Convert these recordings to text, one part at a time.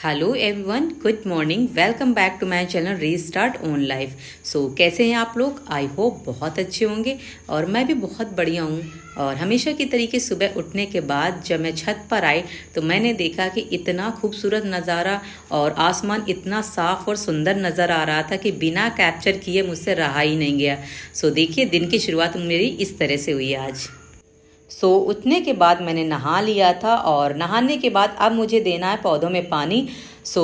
Hello everyone, good morning. Welcome back to my channel restart on life. कैसे हैं आप लोग? आई होप बहुत अच्छे होंगे और मैं भी बहुत बढ़िया हूँ। और हमेशा की तरीके सुबह उठने के बाद जब मैं छत पर आई तो मैंने देखा कि इतना खूबसूरत नज़ारा और आसमान इतना साफ और सुंदर नज़र आ रहा था कि बिना कैप्चर किए मुझसे रहा ही नहीं गया। देखिए, दिन की शुरुआत मेरी इस तरह से हुई आज। उठने के बाद मैंने नहा लिया था और नहाने के बाद अब मुझे देना है पौधों में पानी।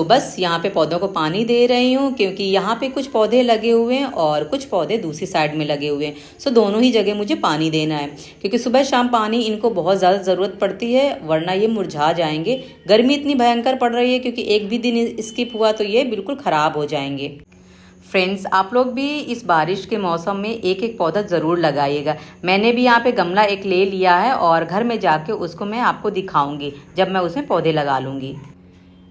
बस यहाँ पे पौधों को पानी दे रही हूँ क्योंकि यहाँ पे कुछ पौधे लगे हुए हैं और कुछ पौधे दूसरी साइड में लगे हुए हैं। दोनों ही जगह मुझे पानी देना है क्योंकि सुबह शाम पानी इनको बहुत ज़्यादा ज़रूरत पड़ती है, वरना ये मुरझा जाएंगे। गर्मी इतनी भयंकर पड़ रही है क्योंकि एक भी दिन स्किप हुआ तो ये बिल्कुल ख़राब हो जाएंगे। फ्रेंड्स, आप लोग भी इस बारिश के मौसम में एक एक पौधा ज़रूर लगाइएगा। मैंने भी यहाँ पे गमला एक ले लिया है और घर में जाके उसको मैं आपको दिखाऊंगी जब मैं उसमें पौधे लगा लूँगी।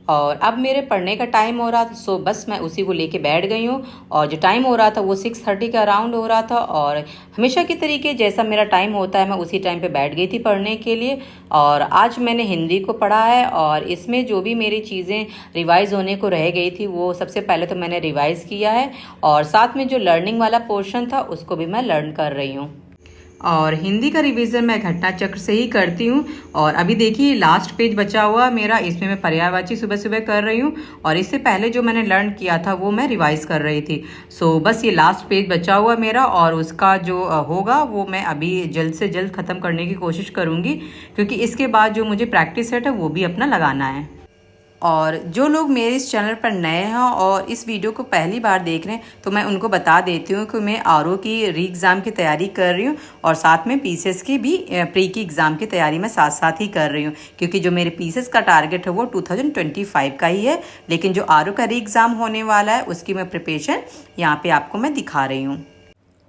और अब मेरे पढ़ने का टाइम हो रहा था, बस मैं उसी को लेके बैठ गई हूँ। और जो टाइम हो रहा था वो 6:30 के अराउंड हो रहा था और हमेशा की तरीके जैसा मेरा टाइम होता है मैं उसी टाइम पे बैठ गई थी पढ़ने के लिए। और आज मैंने हिंदी को पढ़ा है और इसमें जो भी मेरी चीज़ें रिवाइज़ होने को रह गई थी वो सबसे पहले तो मैंने रिवाइज़ किया है और साथ में जो लर्निंग वाला पोर्शन था उसको भी मैं लर्न कर रही हूँ। और हिंदी का रिवीजन मैं घटना चक्र से ही करती हूँ। और अभी देखिए लास्ट पेज बचा हुआ मेरा, इसमें मैं पर्यायवाची सुबह सुबह कर रही हूँ और इससे पहले जो मैंने लर्न किया था वो मैं रिवाइज कर रही थी। बस ये लास्ट पेज बचा हुआ मेरा और उसका जो होगा वो मैं अभी जल्द से जल्द ख़त्म करने की कोशिश करूँगी क्योंकि इसके बाद जो मुझे प्रैक्टिस सेट है वो भी अपना लगाना है। और जो लोग मेरे इस चैनल पर नए हैं और इस वीडियो को पहली बार देख रहे हैं तो मैं उनको बता देती हूँ कि मैं आरओ की री एग्ज़ाम की तैयारी कर रही हूँ और साथ में पीसीएस की भी प्री की एग्ज़ाम की तैयारी मैं साथ साथ ही कर रही हूँ क्योंकि जो मेरे पीसीएस का टारगेट है वो 2025 का ही है, लेकिन जो आरओ का री एग्ज़ाम होने वाला है उसकी मैं प्रिपरेशन यहाँ पे आपको मैं दिखा रही हूँ।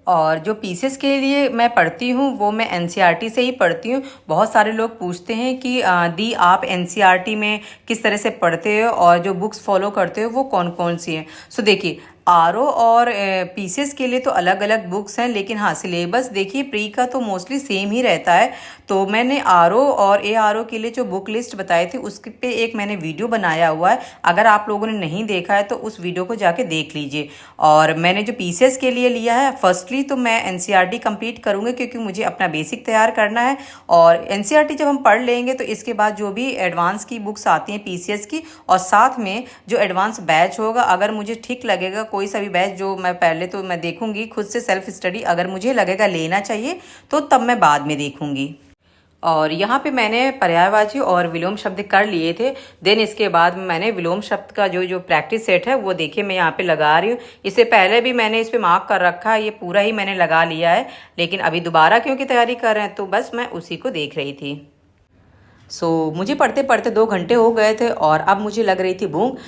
और जो पीसेस के लिए मैं पढ़ती हूँ वो मैं एनसीईआरटी से ही पढ़ती हूँ। बहुत सारे लोग पूछते हैं कि दी आप एनसीईआरटी में किस तरह से पढ़ते हो और जो बुक्स फॉलो करते हो वो कौन कौन सी हैं। देखिए, आरओ और पीसीएस के लिए तो अलग अलग बुक्स हैं, लेकिन हाँ सिलेबस देखिए प्री का तो मोस्टली सेम ही रहता है। तो मैंने आरओ और एआरओ के लिए जो बुक लिस्ट बताई थी उस पे एक मैंने वीडियो बनाया हुआ है, अगर आप लोगों ने नहीं देखा है तो उस वीडियो को जाके देख लीजिए। और मैंने जो पीसीएस के लिए लिया है, फर्स्टली तो मैं एनसीईआरटी कंप्लीट करूँगी क्योंकि मुझे अपना बेसिक तैयार करना है। और एनसीईआरटी जब हम पढ़ लेंगे तो इसके बाद जो भी एडवांस की बुक्स आती हैं पीसीएस की और साथ में जो एडवांस बैच होगा, अगर मुझे ठीक लगेगा कोई सा भी बैच, जो मैं पहले तो मैं देखूंगी खुद से सेल्फ स्टडी, अगर मुझे लगेगा लेना चाहिए तो तब मैं बाद में देखूंगी। और यहाँ पे मैंने पर्यायवाची और विलोम शब्द कर लिए थे, देन इसके बाद मैंने विलोम शब्द का जो प्रैक्टिस सेट है वो देखिए मैं यहाँ पे लगा रही हूँ। इससे पहले भी मैंने इस पे मार्क कर रखा है, ये पूरा ही मैंने लगा लिया है, लेकिन अभी दोबारा क्योंकि तैयारी कर रहे हैं तो बस मैं उसी को देख रही थी। मुझे पढ़ते पढ़ते 2 घंटे हो गए थे और अब मुझे लग रही थी भूख।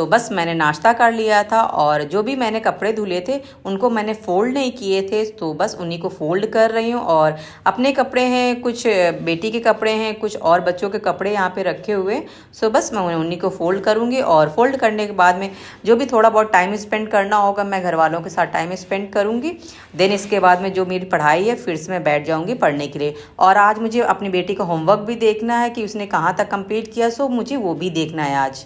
बस मैंने नाश्ता कर लिया था और जो भी मैंने कपड़े धुले थे उनको मैंने फोल्ड नहीं किए थे, तो बस उन्हीं को फोल्ड कर रही हूँ। और अपने कपड़े हैं, कुछ बेटी के कपड़े हैं, कुछ और बच्चों के कपड़े यहाँ पे रखे हुए हैं। बस मैं उन्हीं को फोल्ड करूँगी और फोल्ड करने के बाद में जो भी थोड़ा बहुत टाइम स्पेंड करना होगा मैं घर वालों के साथ टाइम स्पेंड करूँगी। देन इसके बाद में जो मेरी पढ़ाई है फिर से मैं बैठ जाऊँगी पढ़ने के लिए। और आज मुझे अपनी बेटी का होमवर्क भी देखना है कि उसने कहाँ तक कंप्लीट किया, मुझे वो भी देखना है आज।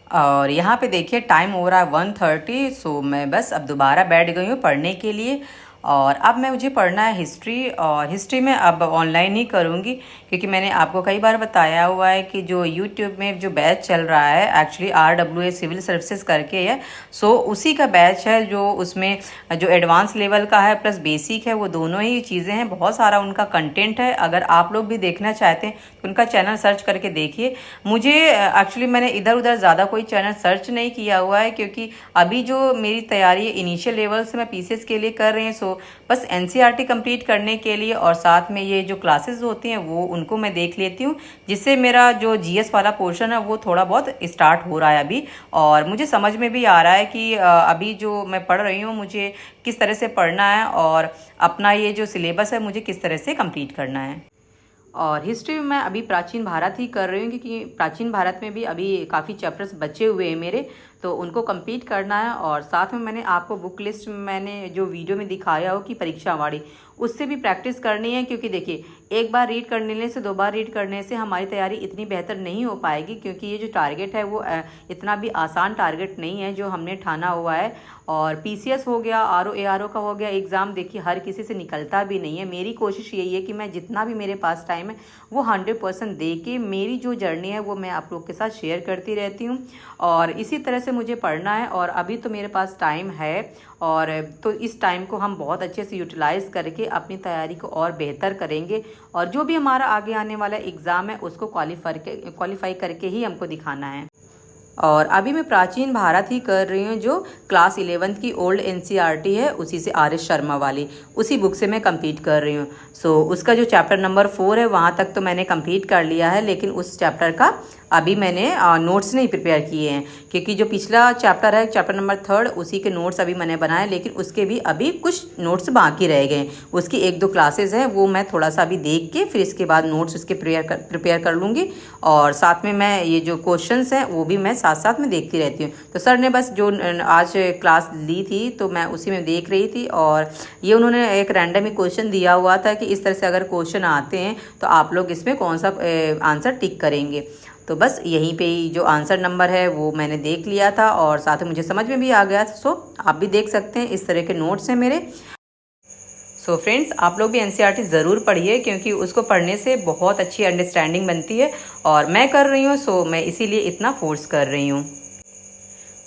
और यहाँ पे देखिए टाइम हो रहा है 1:30। मैं बस अब दोबारा बैठ गई हूँ पढ़ने के लिए। और अब मुझे पढ़ना है हिस्ट्री, और हिस्ट्री में अब ऑनलाइन ही करूँगी क्योंकि मैंने आपको कई बार बताया हुआ है कि जो यूट्यूब में जो बैच चल रहा है एक्चुअली RWA सिविल सर्विसेज करके है। उसी का बैच है जो उसमें जो एडवांस लेवल का है प्लस बेसिक है, वो दोनों ही चीज़ें हैं। बहुत सारा उनका कंटेंट है, अगर आप लोग भी देखना चाहते हैं तो उनका चैनल सर्च करके देखिए। मुझे एक्चुअली मैंने इधर उधर ज़्यादा कोई चैनल सर्च नहीं किया हुआ है क्योंकि अभी जो मेरी तैयारी इनिशियल लेवल से मैं पीसीएस के लिए कर रही हूँ। बस एनसीईआरटी कंप्लीट करने के लिए और साथ में ये जो क्लासेस होती हैं वो उनको मैं देख लेती हूँ, जिससे मेरा जो जीएस वाला पोर्शन है वो थोड़ा बहुत स्टार्ट हो रहा है अभी। और मुझे समझ में भी आ रहा है कि अभी जो मैं पढ़ रही हूँ मुझे किस तरह से पढ़ना है और अपना ये जो सिलेबस है मुझे किस तरह से कंप्लीट करना है। और हिस्ट्री में मैं अभी प्राचीन भारत ही कर रही हूँ क्योंकि प्राचीन भारत में भी अभी काफ़ी चैप्टर्स बचे हुए हैं मेरे। तो उनको कंप्लीट करना है। और साथ में मैंने आपको बुक लिस्ट मैंने जो वीडियो में दिखाया हो कि परीक्षा वाली, उससे भी प्रैक्टिस करनी है। क्योंकि देखिए, एक बार रीड करने से 2 बार रीड करने से हमारी तैयारी इतनी बेहतर नहीं हो पाएगी, क्योंकि ये जो टारगेट है वो इतना भी आसान टारगेट नहीं है जो हमने ठाना हुआ है। और पीसीएस हो गया, आरओ एआरओ का हो गया एग्ज़ाम, देखिए हर किसी से निकलता भी नहीं है। मेरी कोशिश यही है कि मैं जितना भी मेरे पास टाइम है वो 100% दे के मेरी जो जर्नी है वो मैं आप लोग के साथ शेयर करती रहती हूँ। और इसी तरह से मुझे पढ़ना है। और अभी तो मेरे पास टाइम है, और तो इस टाइम को हम बहुत अच्छे से यूटिलाइज़ करके अपनी तैयारी को और बेहतर करेंगे। और जो भी हमारा आगे आने वाला एग्ज़ाम है उसको क्वालिफाई करके ही हमको दिखाना है। और अभी मैं प्राचीन भारत ही कर रही हूँ, जो क्लास 11th की ओल्ड एनसीईआरटी है, उसी से आर एस शर्मा वाली, उसी बुक से मैं कंप्लीट कर रही हूँ। सो उसका जो चैप्टर नंबर 4 है वहाँ तक तो मैंने कंप्लीट कर लिया है, लेकिन उस चैप्टर का अभी मैंने नोट्स नहीं प्रिपेयर किए हैं, क्योंकि जो पिछला चैप्टर है चैप्टर नंबर 3 उसी के नोट्स अभी मैंने बनाए, लेकिन उसके भी अभी कुछ नोट्स बाकी रह गए। उसकी 1-2 क्लासेस हैं, वो मैं थोड़ा सा अभी देख के फिर इसके बाद नोट्स उसके प्रिपेयर कर लूँगी। और साथ में मैं ये जो क्वेश्चंस हैं वो भी मैं साथ साथ में देखती रहती हूँ। तो सर ने बस जो आज क्लास ली थी तो मैं उसी में देख रही थी, और ये उन्होंने एक रैंडम ही क्वेश्चन दिया हुआ था कि इस तरह से अगर क्वेश्चन आते हैं तो आप लोग इसमें कौन सा आंसर टिक करेंगे। तो बस यहीं पे ही जो आंसर नंबर है वो मैंने देख लिया था, और साथ में मुझे समझ में भी आ गया। सो आप भी देख सकते हैं, इस तरह के नोट्स हैं मेरे। सो फ्रेंड्स, आप लोग भी एनसीईआरटी ज़रूर पढ़िए, क्योंकि उसको पढ़ने से बहुत अच्छी अंडरस्टैंडिंग बनती है। और मैं कर रही हूँ, सो मैं इसीलिए इतना फोर्स कर रही हूँ।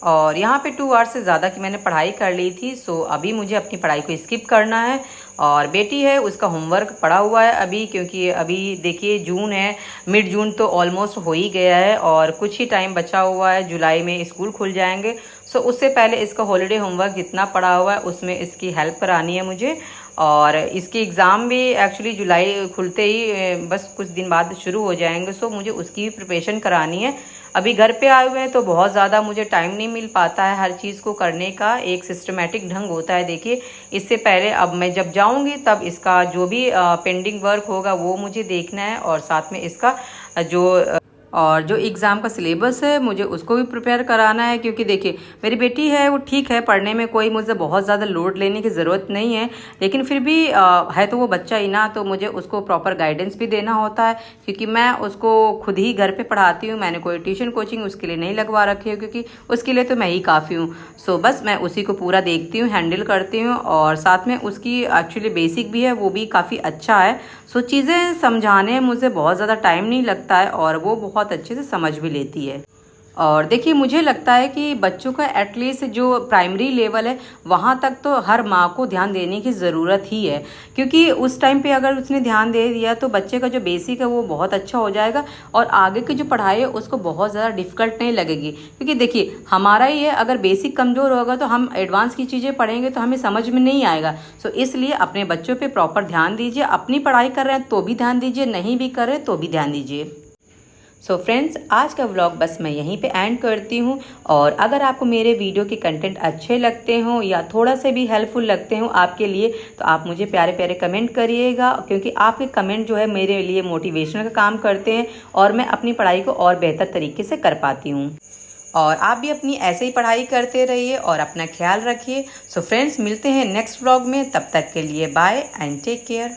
और यहाँ पे 2 आवर्स से ज़्यादा की मैंने पढ़ाई कर ली थी। सो अभी मुझे अपनी पढ़ाई को स्किप करना है। और बेटी है उसका होमवर्क पड़ा हुआ है अभी, क्योंकि अभी देखिए जून है, मिड जून तो ऑलमोस्ट हो ही गया है, और कुछ ही टाइम बचा हुआ है, जुलाई में स्कूल खुल जाएंगे। सो उससे पहले इसका हॉलीडे होमवर्क जितना पड़ा हुआ है उसमें इसकी हेल्प करानी है मुझे। और इसके एग्ज़ाम भी एक्चुअली जुलाई खुलते ही बस कुछ दिन बाद शुरू हो जाएंगे। सो मुझे उसकी भी प्रिपरेशन करानी है। अभी घर पे आए हुए हैं तो बहुत ज़्यादा मुझे टाइम नहीं मिल पाता है हर चीज़ को करने का, एक सिस्टमेटिक ढंग होता है। देखिए, इससे पहले अब मैं जब जाऊंगी तब इसका जो भी पेंडिंग वर्क होगा वो मुझे देखना है, और साथ में इसका जो एग्ज़ाम का सिलेबस है मुझे उसको भी प्रिपेयर कराना है। क्योंकि देखिए, मेरी बेटी है वो ठीक है, पढ़ने में कोई मुझे बहुत ज़्यादा लोड लेने की ज़रूरत नहीं है, लेकिन फिर भी है तो वो बच्चा ही ना, तो मुझे उसको प्रॉपर गाइडेंस भी देना होता है। क्योंकि मैं उसको खुद ही घर पे पढ़ाती हूँ, मैंने कोई ट्यूशन कोचिंग उसके लिए नहीं लगवा रखी है, क्योंकि उसके लिए तो मैं ही काफ़ी हूँ। सो बस मैं उसी को पूरा देखती हूँ, हैंडल करती हूँ। और साथ में उसकी एक्चुअली बेसिक भी है, वो भी काफ़ी अच्छा है। सो चीज़ें समझाने में मुझे बहुत ज़्यादा टाइम नहीं लगता है, और वो बहुत अच्छे से समझ भी लेती है। और देखिए, मुझे लगता है कि बच्चों का एटलीस्ट जो प्राइमरी लेवल है वहाँ तक तो हर माँ को ध्यान देने की ज़रूरत ही है। क्योंकि उस टाइम पे अगर उसने ध्यान दे दिया तो बच्चे का जो बेसिक है वो बहुत अच्छा हो जाएगा, और आगे की जो पढ़ाई है उसको बहुत ज़्यादा डिफिकल्ट नहीं लगेगी। क्योंकि देखिए, हमारा ही है, अगर बेसिक कमज़ोर होगा तो हम एडवांस की चीज़ें पढ़ेंगे तो हमें समझ में नहीं आएगा। सो इसलिए अपने बच्चों पर प्रॉपर ध्यान दीजिए। अपनी पढ़ाई कर रहे हैं तो भी ध्यान दीजिए, नहीं भी कर रहे तो भी ध्यान दीजिए। सो फ्रेंड्स, आज का व्लॉग बस मैं यहीं पे एंड करती हूँ। और अगर आपको मेरे वीडियो के कंटेंट अच्छे लगते हों या थोड़ा से भी हेल्पफुल लगते हों आपके लिए, तो आप मुझे प्यारे प्यारे कमेंट करिएगा, क्योंकि आपके कमेंट जो है मेरे लिए मोटिवेशन का काम करते हैं, और मैं अपनी पढ़ाई को और बेहतर तरीके से कर पाती हूँ। और आप भी अपनी ऐसे ही पढ़ाई करते रहिए और अपना ख्याल रखिए। सो फ्रेंड्स, मिलते हैं नेक्स्ट व्लॉग में, तब तक के लिए बाय एंड टेक केयर।